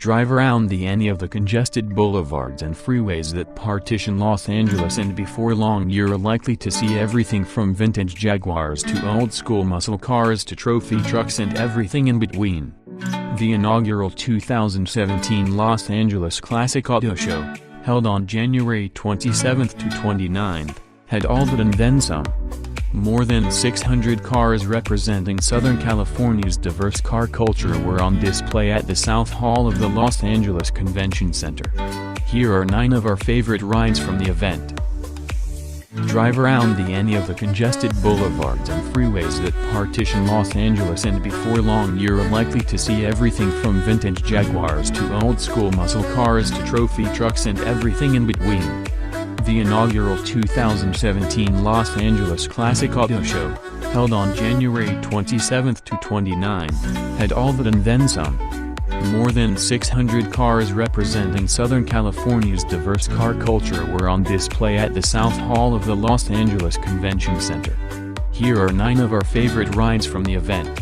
Drive around any of the congested boulevards and freeways that partition Los Angeles, and before long you're likely to see everything from vintage Jaguars to old-school muscle cars to trophy trucks and everything in between. The inaugural 2017 Los Angeles Classic Auto Show, held on January 27th to 29th, had all that and then some. More than 600 cars representing Southern California's diverse car culture were on display at the South Hall of the Los Angeles Convention Center. Here are 9 of our favorite rides from the event. Drive around any of the congested boulevards and freeways that partition Los Angeles, and before long you're likely to see everything from vintage Jaguars to old-school muscle cars to trophy trucks and everything in between. The inaugural 2017 Los Angeles Classic Auto Show, held on January 27th to 29th, had all that and then some. More than 600 cars representing Southern California's diverse car culture were on display at the South Hall of the Los Angeles Convention Center. Here are 9 of our favorite rides from the event.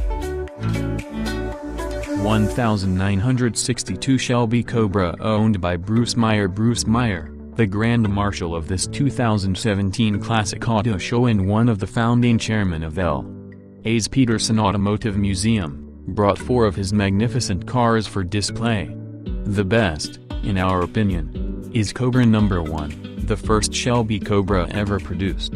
1962 Shelby Cobra, owned by Bruce Meyer. Bruce Meyer, the Grand Marshal of this 2017 Classic Auto Show and one of the founding chairmen of L.A.'s Peterson Automotive Museum, brought 4 of his magnificent cars for display. The best, in our opinion, is Cobra No. 1, the first Shelby Cobra ever produced.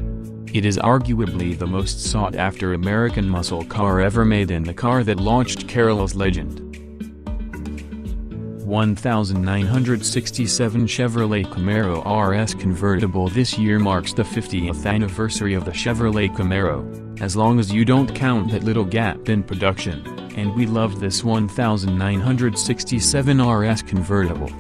It is arguably the most sought-after American muscle car ever made and the car that launched Carol's legend. 1967 Chevrolet Camaro RS Convertible. This year marks the 50th anniversary of the Chevrolet Camaro, as long as you don't count that little gap in production, and we loved this 1967 RS Convertible.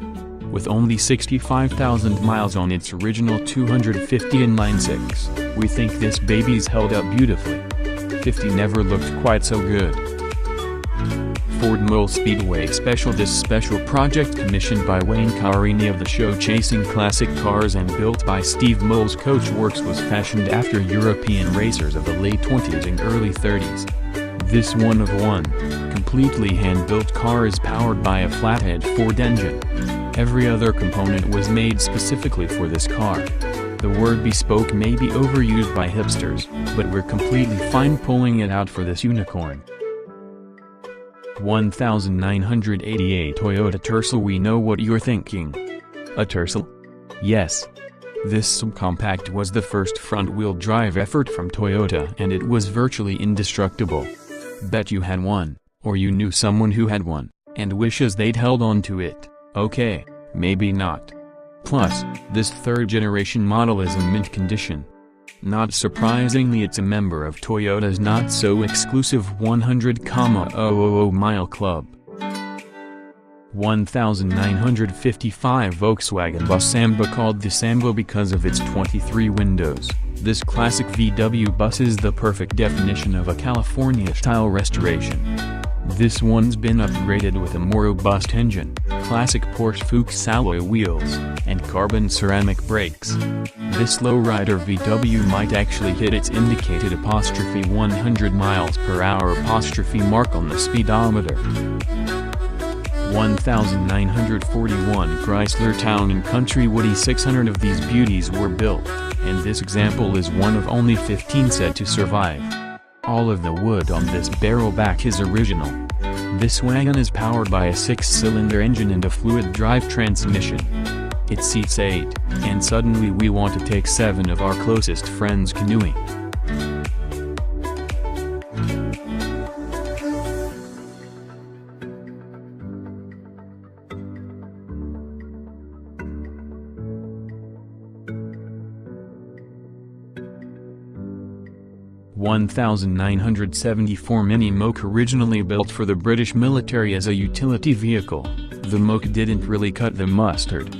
With only 65,000 miles on its original 250 inline-six, we think this baby's held up beautifully. 50 never looked quite so good. Ford Moal Speedway Special. This special project, commissioned by Wayne Carini of the show Chasing Classic Cars and built by Steve Moal's Coachworks, was fashioned after European racers of the late 20s and early 30s. This one-of-one, completely hand-built car is powered by a flathead Ford engine. Every other component was made specifically for this car. The word bespoke may be overused by hipsters, but we're completely fine pulling it out for this unicorn. 1988 Toyota Tercel. We know what you're thinking. A Tercel? Yes. This subcompact was the first front-wheel drive effort from Toyota, and it was virtually indestructible. Bet you had one, or you knew someone who had one, and wishes they'd held on to it. Okay, maybe not. Plus, this third-generation model is in mint condition. Not surprisingly, it's a member of Toyota's not-so-exclusive 100,000-mile club. 1955 Volkswagen Bus Samba. Called the Samba because of its 23 windows, this classic VW bus is the perfect definition of a California-style restoration. This one's been upgraded with a more robust engine, classic Porsche Fuchs alloy wheels, and carbon ceramic brakes. This lowrider VW might actually hit its indicated '100 miles per hour mark on the speedometer. 1941 Chrysler Town & Country Woodie. 600 of these beauties were built, and this example is one of only 15 said to survive. All of the wood on this barrelback is original. This wagon is powered by a 6-cylinder engine and a fluid drive transmission. It seats 8, and suddenly we want to take 7 of our closest friends canoeing. (1974) Mini Moke. Originally built for the British military as a utility vehicle, the Moke didn't really cut the mustard.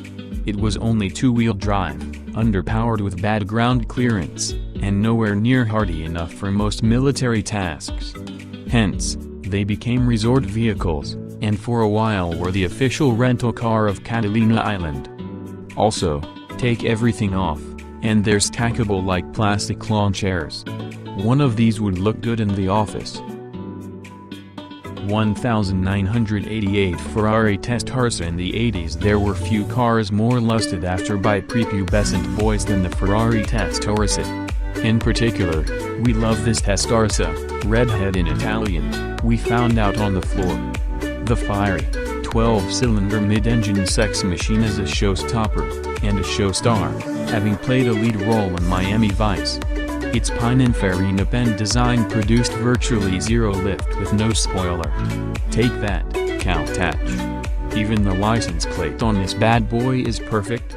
It was only 2-wheel drive, underpowered with bad ground clearance, and nowhere near hardy enough for most military tasks. Hence, they became resort vehicles, and for a while were the official rental car of Catalina Island. Also, take everything off, and they're stackable like plastic lawn chairs. One of these would look good in the office. 1988 Ferrari Testarossa. In the 80s there were few cars more lusted after by prepubescent boys than the Ferrari Testarossa. In particular, we love this Testarossa, redhead in Italian, we found out on the floor. The fiery 12-cylinder mid-engine sex machine is a showstopper, and a showstar, having played a lead role in Miami Vice. Its Pininfarina Pen design produced virtually zero lift with no spoiler. Take that, Caltach. Even the license plate on this bad boy is perfect.